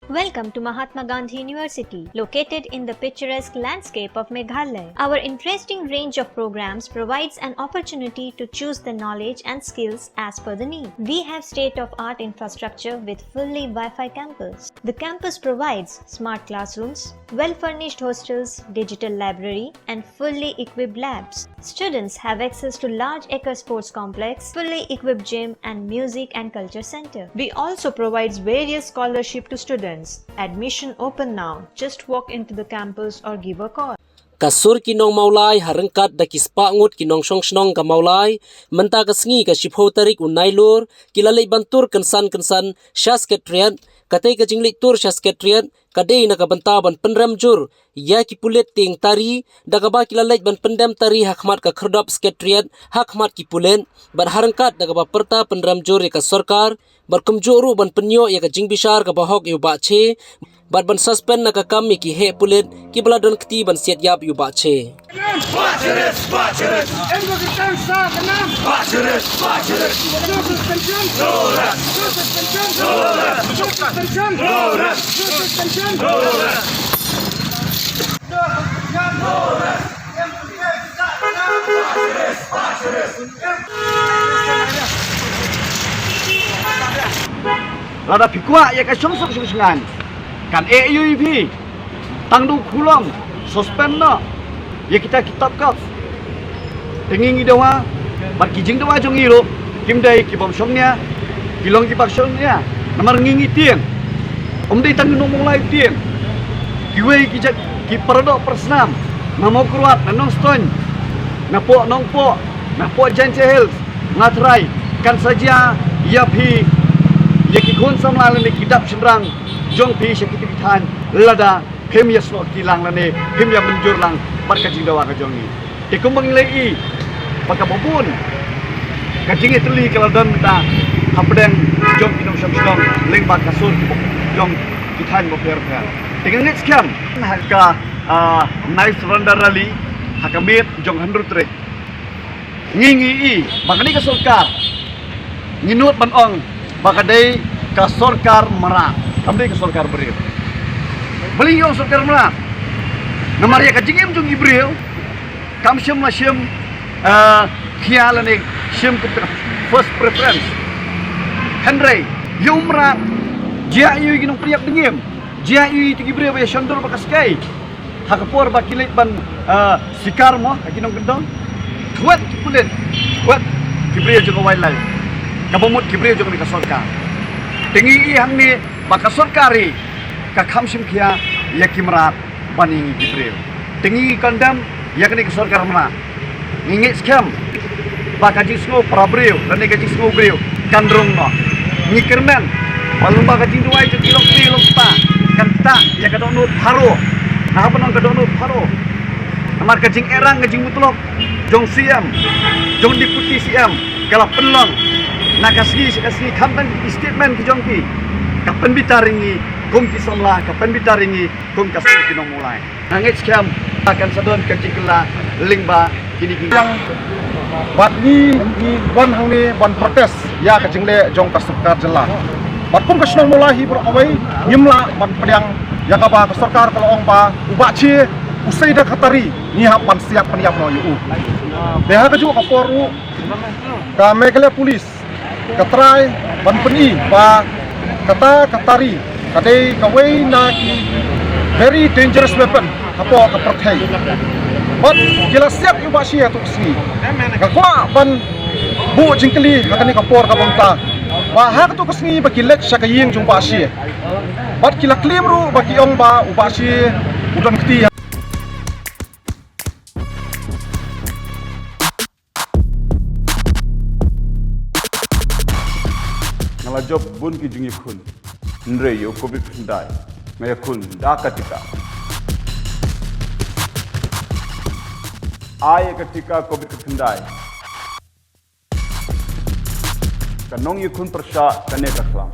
Welcome to Mahatma Gandhi University, located in the picturesque landscape of Meghalaya. Our interesting range of programs provides an opportunity to choose the knowledge and skills as per the need. We have state-of-art infrastructure with fully Wi-Fi campus. The campus provides smart classrooms, well-furnished hostels, digital library, and fully equipped labs. Students have access to large acre sports complex, fully equipped gym, and music and culture center. We also provides various scholarship to students. Admission open now. Just walk into the campus or give a call. Kasur kinong maulai harengkat da kispangut kinong song ka maulai menta kasngi ka shipho tarik unai lur kilalai bantur kensan syasketrian katai ka jinglik tur syasketrian kadai na kabanta ban penram jur ya ki pulet ting tari da ka ba kilalai ban pendam tari hakmat ka kherdap sketrian hakmat ki pulen ban harengkat da ka ba perta penram jur ya ka sarkar bar kumjuru ban penyo ya ka jingbishar ka bahok yu ba che bat ban suspend na kakam ki he pulen ki baladon kti ban siat yap yu ba che Lada pikwa ya ka sungsuk sungsungan kan AUP tangdu kulong suspend no ya kita kitab kau tengingi dawa bar kijing dawa jong iro kimdai kibom songnya kilong kibak songnya namar ngingi tiang dai tangdu no mulai tiang kiwei kijak ki perdo persnam namo kuat nanong stone napo nongpo napo jance hills ngatrai kan saja ya phi ya ki khon samla le kidap semrang jong phi syakititan lada hem ya snok kilang lane hem ya menjur lang markajing dawa ka jongi ikum banglei paka bobun kajing ituli kaladon ta hapdeng jong kinong samsong leng bat kasur jong kitan mo per dengan next kam haka nice surrender rally hakamit jong 100 trek ngingi bakani ka sarkar nginut banong bakadai ka sarkar mara kamdai ka sarkar berir beliau sarkar mara namaria ka jingim jung ibril kam syem la syem khialane syem ke first preference Henry yumra jia yu ginong priak dengim jia yu ti ibril ba shandor bakaskai hakapor bakilit ban sikar mo ginong gendong twat kulen twat ibril jung wildlife kabomut kibril jong ka sarkar tengi hang ni baka sarkari ka khamsim khia yakimrat bani kibril tengi kandam yakni ka sarkar mana ngingi skam baka jisno prabril dan ka jisno bril kandrong no ngikermen walum baka jinduai jong ilok pa kanta ya ka donut haro nah apa nong ka donut haro amar ka jing erang ka jing mutlok jong siam jong deputi siam kala penlong nakasgi kampan statement ki jongki kapan bitaringi kum ki somla kapan bitaringi kum kasur kinong mulai nangit skam akan sadon ka cikla lingba kini yang bat ni ban hang ni ban protes ya ka jingle jong kasukar jela bat kum kasnong mulai hi bro awai nyimla ban pedang ya ka ba kasukar kalau ong ba uba chi usai dah katari ni ha pan siap peniap no yu deha ka ju ka poru ka Meghalaya Police katrai ban peni ba kata katari kadai kawai na ki very dangerous weapon apo ka perthai but kila siap yu ba sia tu sini ka kwa ban bu jingkeli hakani kapor ka bangta ba hak tu kesni ba kilek syakaying jung ba sia but kila klim ru ba kiong ba u ba sia udon kti ngala job bun ki jungi khun nre yo covid ndai ngaya khun da katika ay katika covid ndai kanong yu khun prasha kane ka khlam